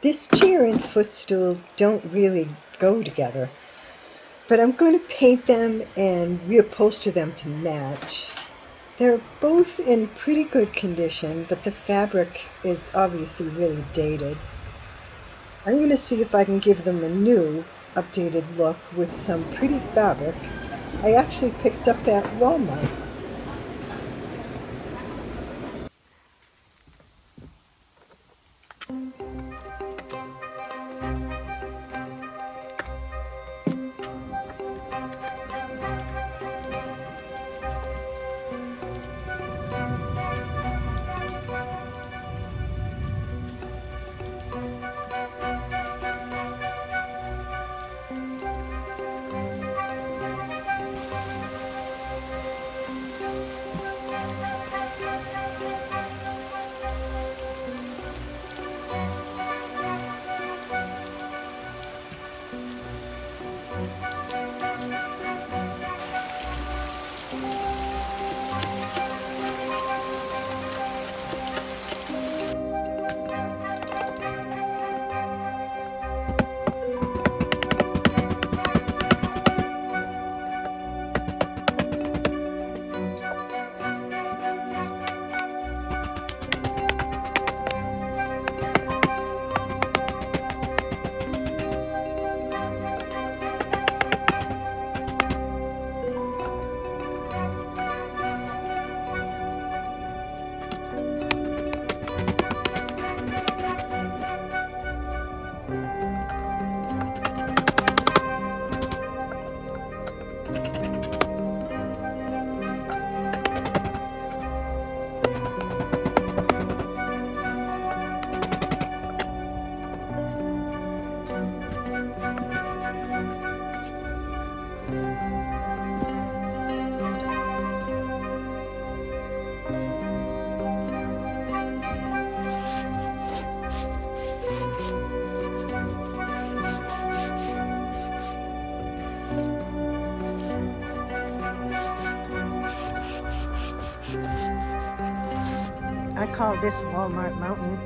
This chair and footstool don't really go together, but I'm going to paint them and reupholster them to match. They're both in pretty good condition, but the fabric is obviously really dated. I'm going to see if I can give them a new, updated look with some pretty fabric I actually picked up at Walmart. I call this Walmart Mountain.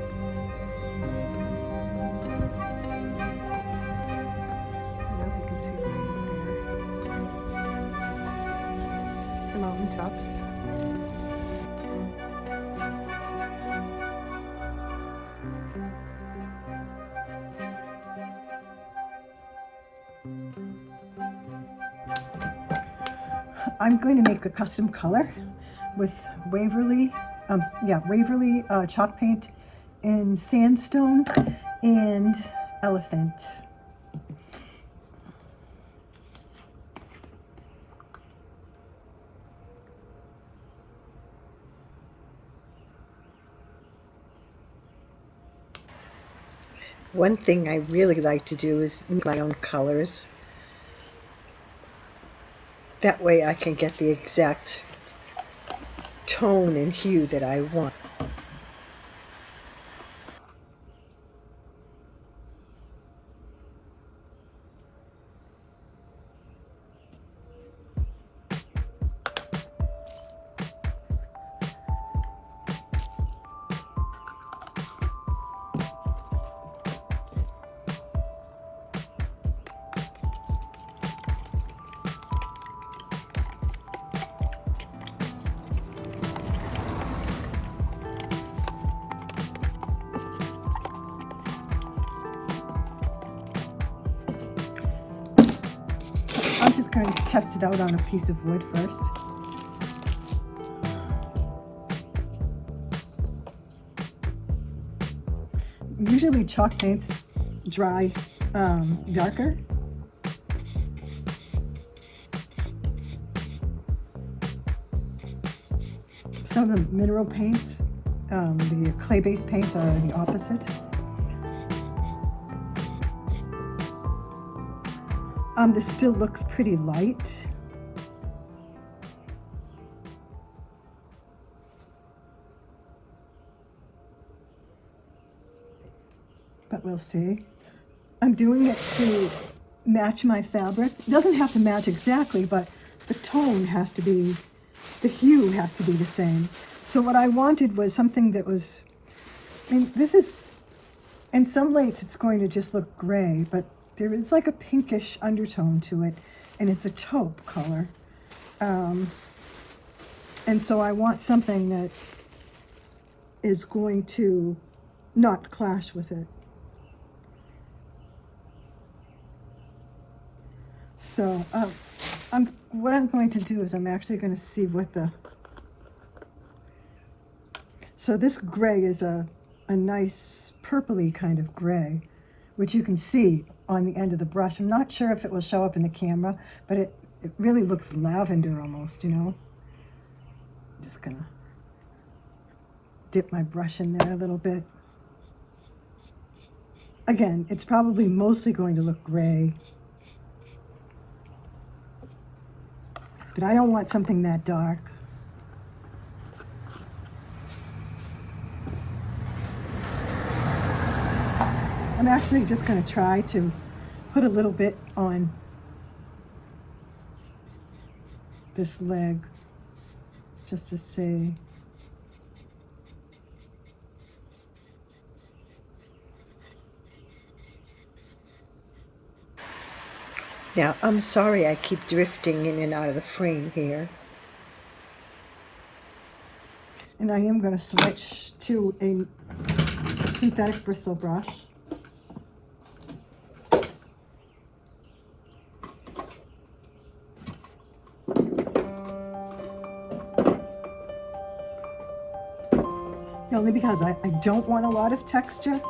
I don't know if you can see right there. The mountain tops. I'm going to make a custom color with Waverly chalk paint in Sandstone and Elephant. One thing I really like to do is make my own colors. That way I can get the exact tone and hue that I want. I'm just going to test it out on a piece of wood first. Usually chalk paints dry darker. Some of the mineral paints, the clay-based paints are the opposite. This still looks pretty light. But we'll see. I'm doing it to match my fabric. It doesn't have to match exactly, but the tone has to be, the hue has to be the same. So what I wanted was something that was, I mean, this is In some lights it's going to just look gray, but there is like a pinkish undertone to it, and it's a taupe color. And so I want something that is going to not clash with it. So what I'm going to do is I'm actually going to see what the... So this gray is a nice purpley kind of gray, which you can see on the end of the brush. I'm not sure if it will show up in the camera, but it really looks lavender almost, you know. I'm just gonna dip my brush in there a little bit. Again, it's probably mostly going to look gray, but I don't want something that dark. I'm actually just going to try to put a little bit on this leg, just to see. Now, I'm sorry I keep drifting in and out of the frame here. And I am going to switch to a synthetic bristle brush. Only because I don't want a lot of texture.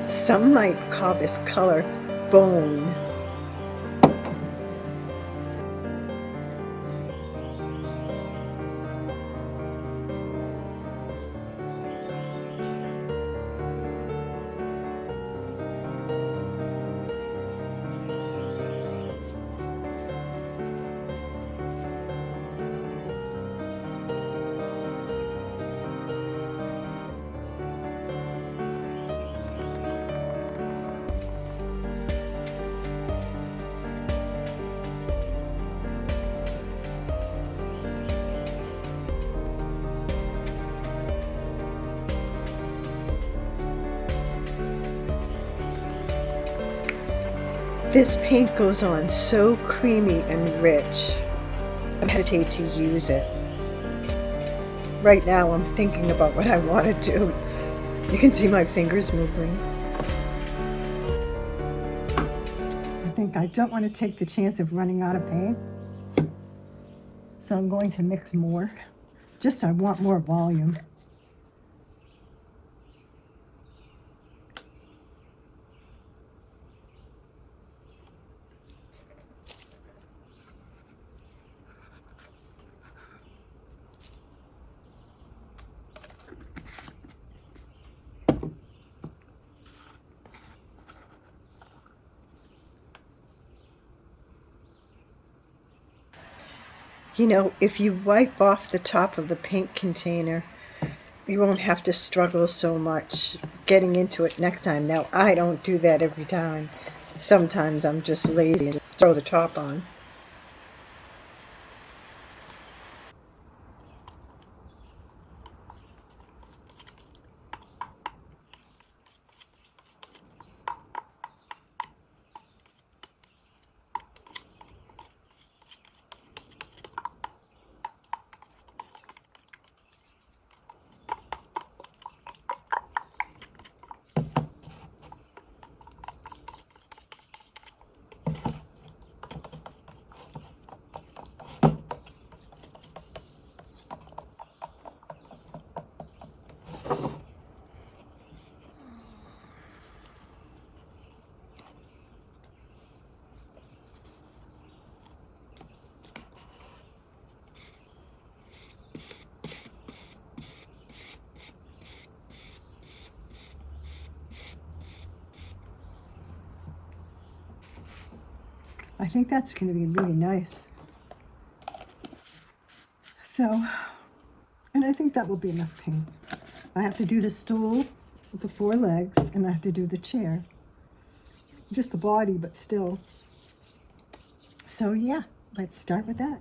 Some might call this color bone. This paint goes on so creamy and rich, I hesitate to use it. Right now I'm thinking about what I want to do. You can see my fingers moving. I think I don't want to take the chance of running out of paint, so I'm going to mix more. Just I want more volume. You know, if you wipe off the top of the paint container, you won't have to struggle so much getting into it next time. Now, I don't do that every time. Sometimes I'm just lazy and just throw the top on. I think that's going to be really nice. So, and I think that will be enough paint. I have to do the stool with the 4 legs, and I have to do the chair. Just the body, but still. So yeah, let's start with that.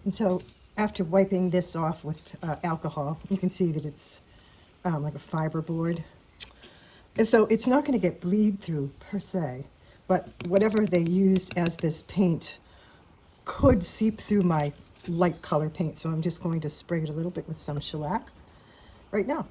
And so after wiping this off with alcohol, you can see that it's like a fiberboard. And so it's not going to get bleed through per se, but whatever they used as this paint could seep through my light color paint. So I'm just going to spray it a little bit with some shellac right now.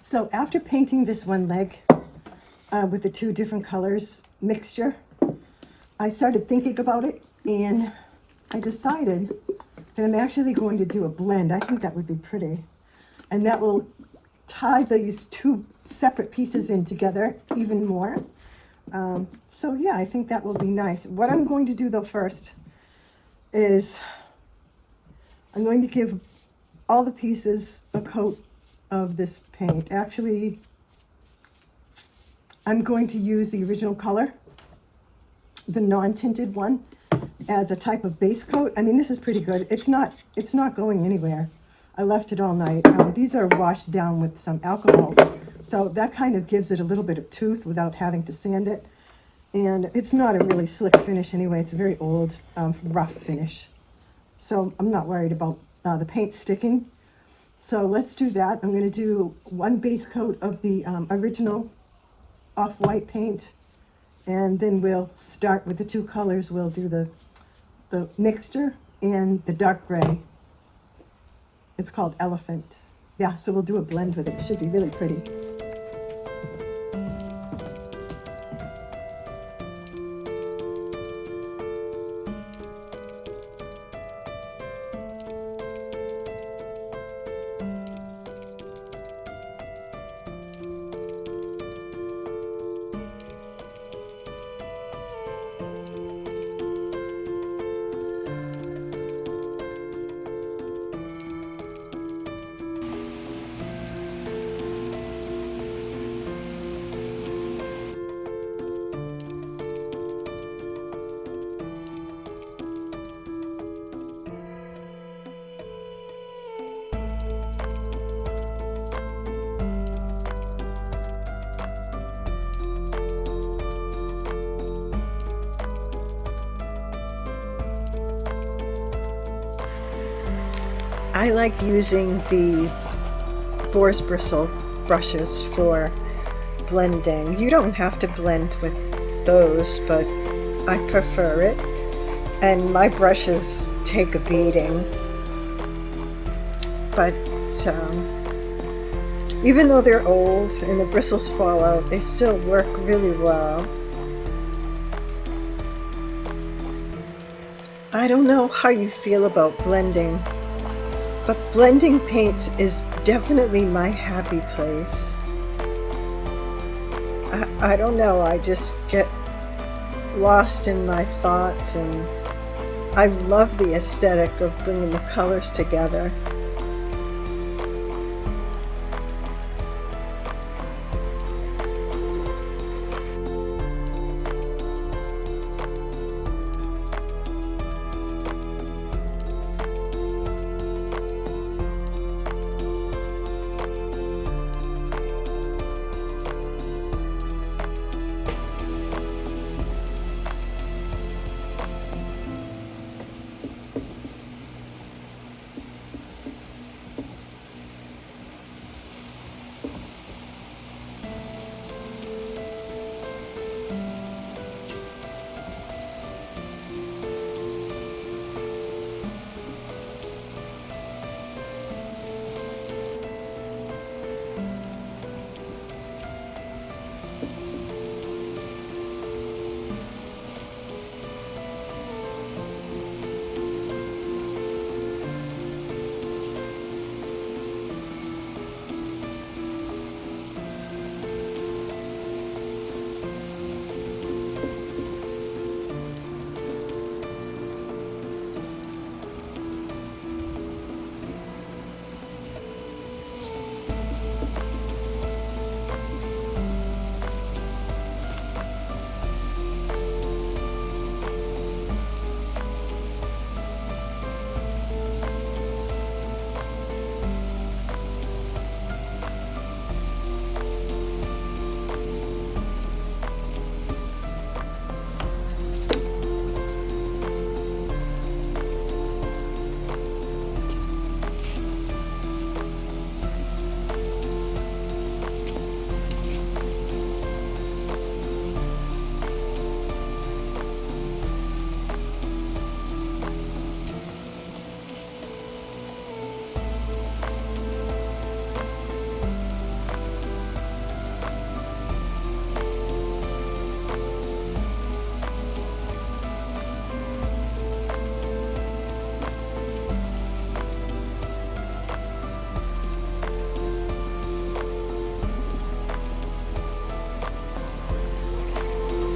So after painting this one leg with the 2 different colors mixture, I started thinking about it, and I decided that I'm actually going to do a blend. I think that would be pretty. And that will tie these 2 separate pieces in together even more. So yeah, I think that will be nice. What I'm going to do though first is I'm going to give all the pieces a coat of this paint. Actually, I'm going to use the original color, the non-tinted one, as a type of base coat. I mean, this is pretty good. It's not going anywhere. I left it all night. These are washed down with some alcohol, so that kind of gives it a little bit of tooth without having to sand it. And it's not a really slick finish anyway. It's a very old, rough finish. So I'm not worried about the paint sticking. So let's do that. I'm going to do 1 base coat of the original off-white paint, and then we'll start with the 2 colors. We'll do the mixture and the dark gray. It's called Elephant. Yeah, so we'll do a blend with it. It should be really pretty. I like using the boar's bristle brushes for blending. You don't have to blend with those, but I prefer it. And my brushes take a beating. But even though they're old and the bristles fall out, they still work really well. I don't know how you feel about blending, but blending paints is definitely my happy place. I don't know, I just get lost in my thoughts, and I love the aesthetic of bringing the colors together.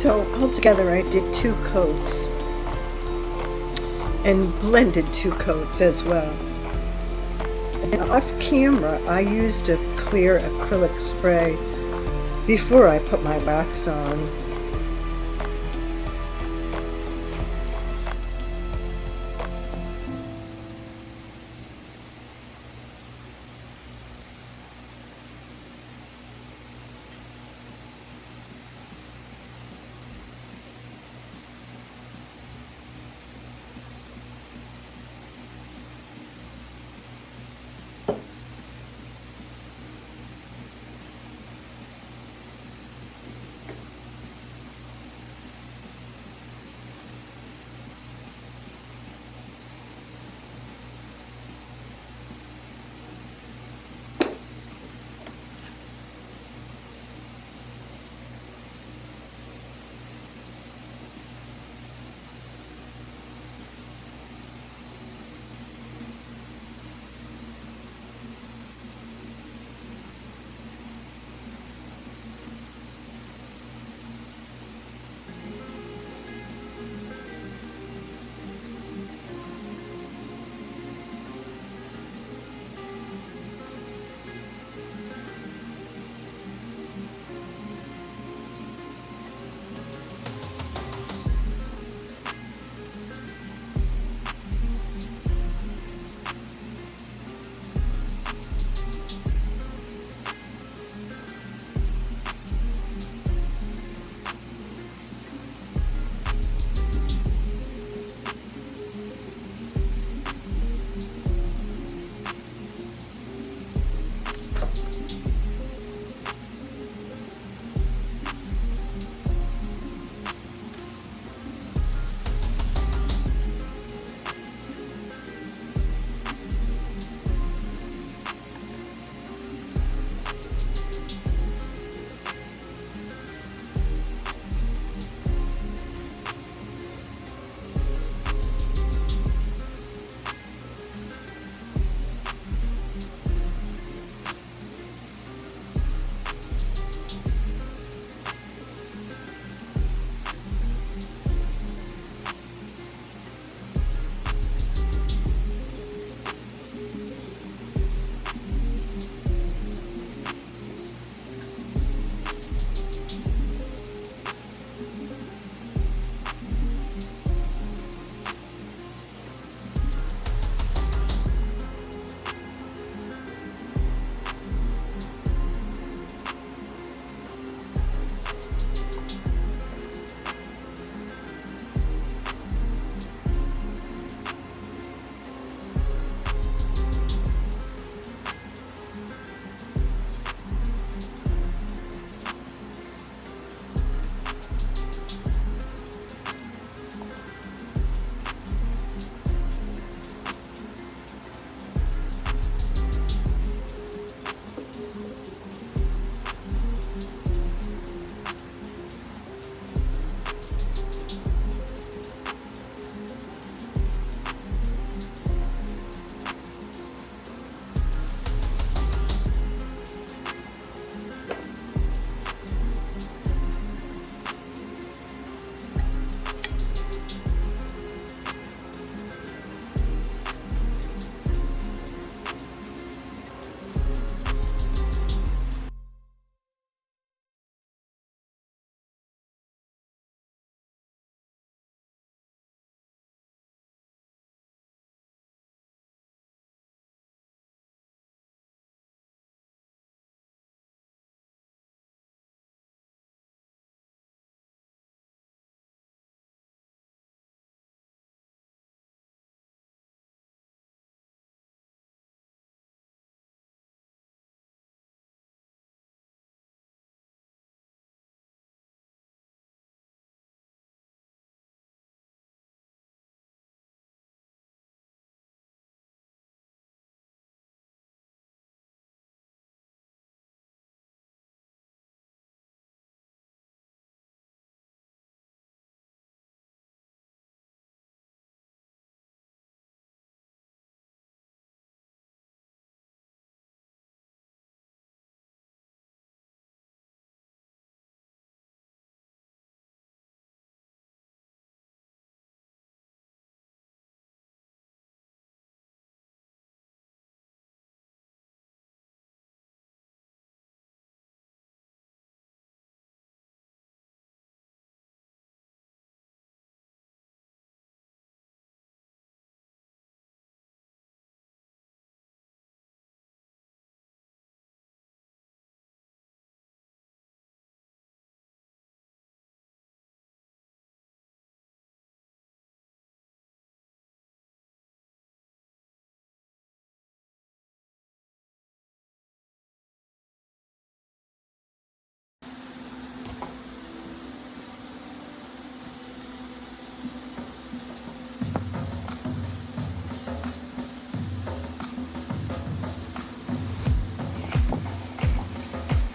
So altogether I did 2 coats and blended 2 coats as well. And off camera I used a clear acrylic spray before I put my wax on.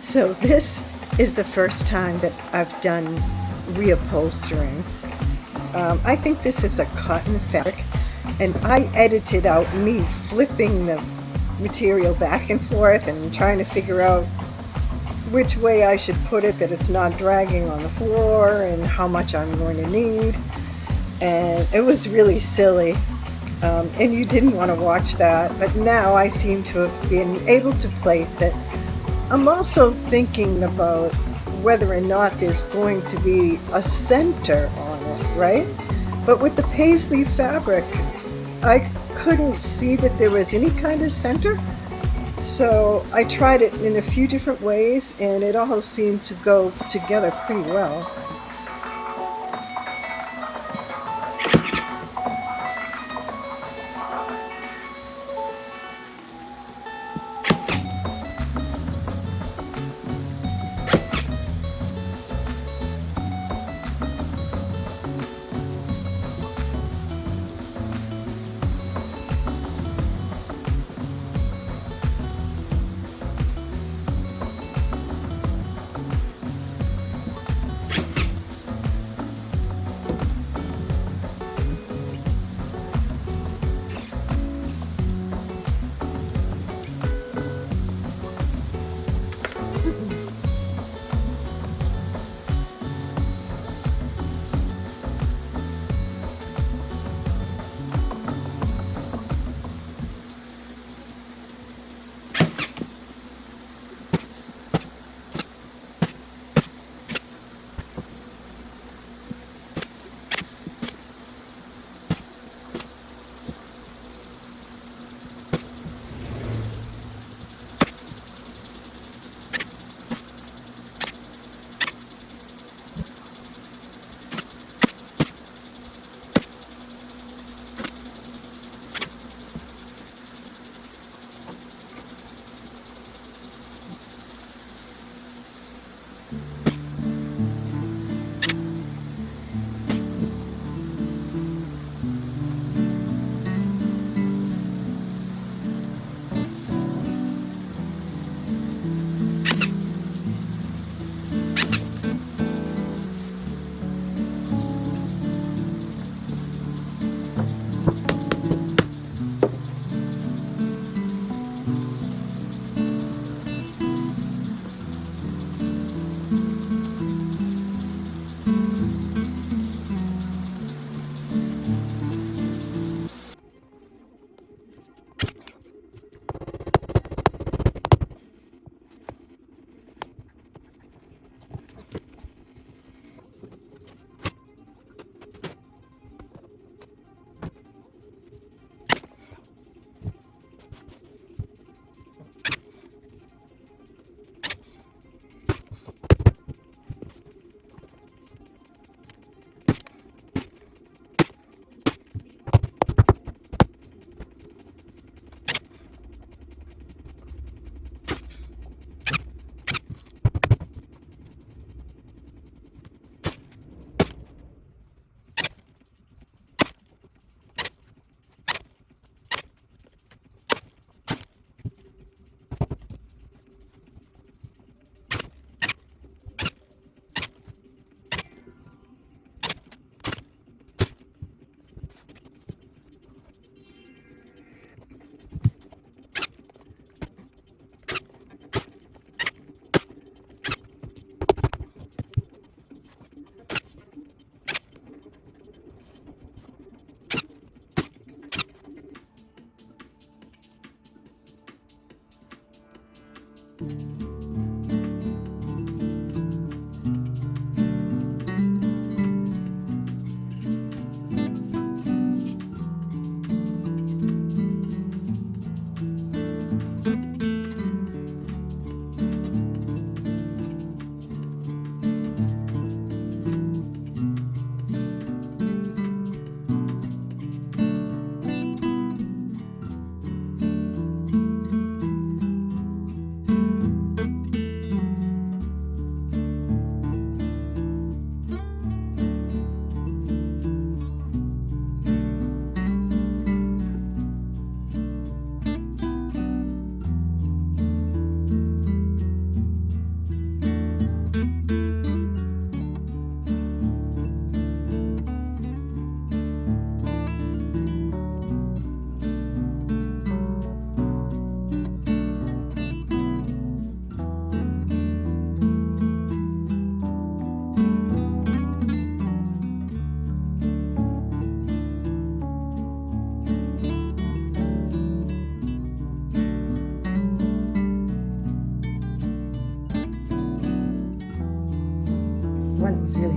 So this is the first time that I've done reupholstering. I think this is a cotton fabric, and I edited out me flipping the material back and forth and trying to figure out which way I should put it that it's not dragging on the floor and how much I'm going to need. And it was really silly. And you didn't want to watch that, but now I seem to have been able to place it. I'm also thinking about whether or not there's going to be a center on it, right? But with the paisley fabric, I couldn't see that there was any kind of center. So I tried it in a few different ways, and it all seemed to go together pretty well.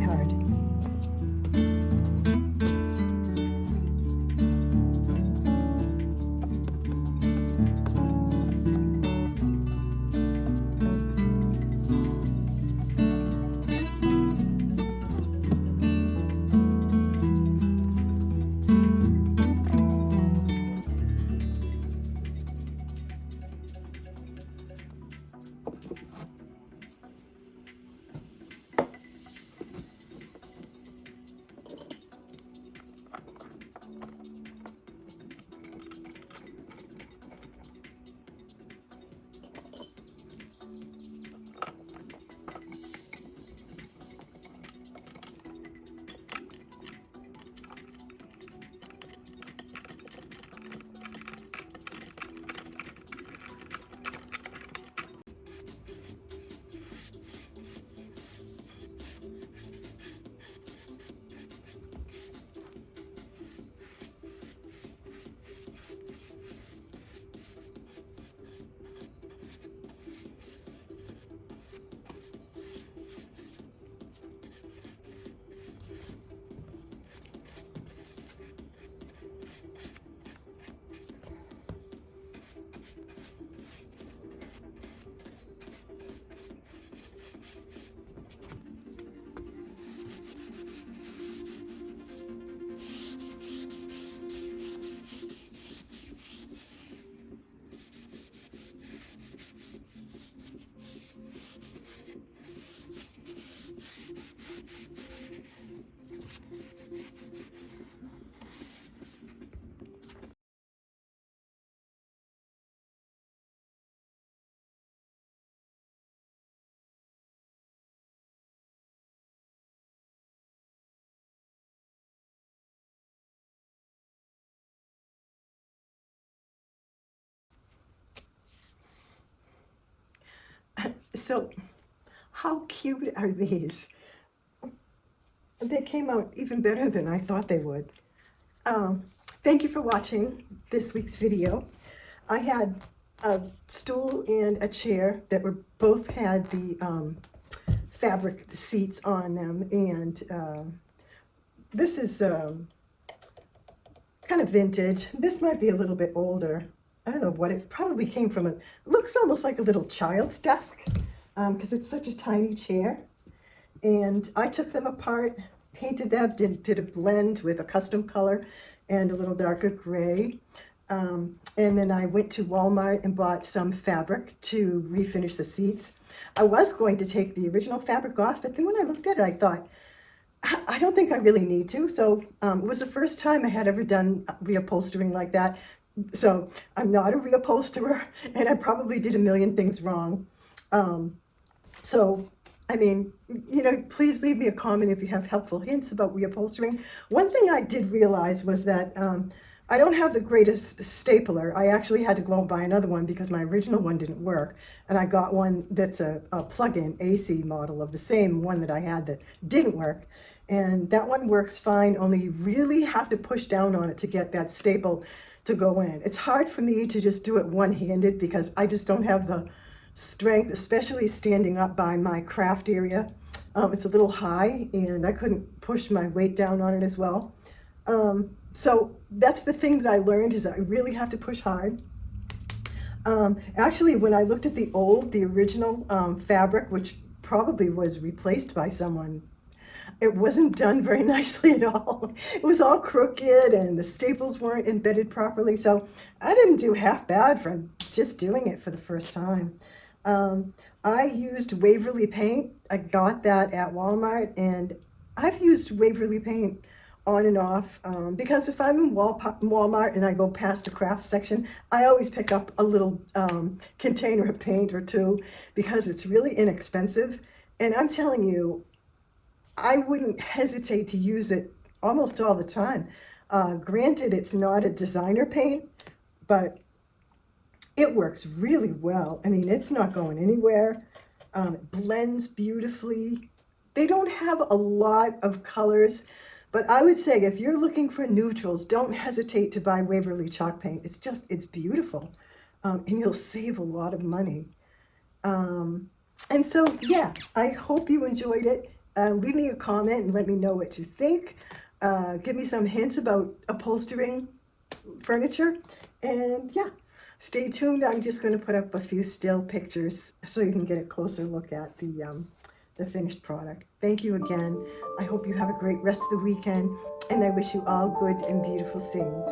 hard. So, how cute are these? They came out even better than I thought they would. Thank you for watching this week's video. I had a stool and a chair that were both had the fabric seats on them, and this is kind of vintage. This might be a little bit older. I don't know what it probably came from. It looks almost like a little child's desk because it's such a tiny chair. And I took them apart, painted them, did a blend with a custom color and a little darker gray. And then I went to Walmart and bought some fabric to refinish the seats. I was going to take the original fabric off, but then when I looked at it, I thought, I don't think I really need to. So it was the first time I had ever done reupholstering like that. So I'm not a reupholsterer, and I probably did a million things wrong. So, I mean, you know, please leave me a comment if you have helpful hints about reupholstering. One thing I did realize was that I don't have the greatest stapler. I actually had to go out and buy another one because my original one didn't work. And I got one that's a plug-in AC model of the same one that I had that didn't work. And that one works fine, only you really have to push down on it to get that staple to go in. It's hard for me to just do it one-handed because I just don't have the strength, especially standing up by my craft area. It's a little high and I couldn't push my weight down on it as well. So that's the thing that I learned, is I really have to push hard. Actually, when I looked at the original fabric, which probably was replaced by someone, it wasn't done very nicely at all. It was all crooked and the staples weren't embedded properly. So I didn't do half bad for just doing it for the first time. I used Waverly paint. I got that at Walmart, and I've used Waverly paint on and off because if I'm in Walmart and I go past the craft section, I always pick up a little container of paint or two because it's really inexpensive. And I'm telling you, I wouldn't hesitate to use it almost all the time. Granted, it's not a designer paint, but it works really well. I mean, it's not going anywhere. It blends beautifully. They don't have a lot of colors, but I would say if you're looking for neutrals, don't hesitate to buy Waverly chalk paint. It's beautiful, and you'll save a lot of money. And so, yeah, I hope you enjoyed it. Leave me a comment and let me know what you think. Give me some hints about upholstering furniture. And yeah, stay tuned. I'm just going to put up a few still pictures so you can get a closer look at the finished product. Thank you again. I hope you have a great rest of the weekend, and I wish you all good and beautiful things.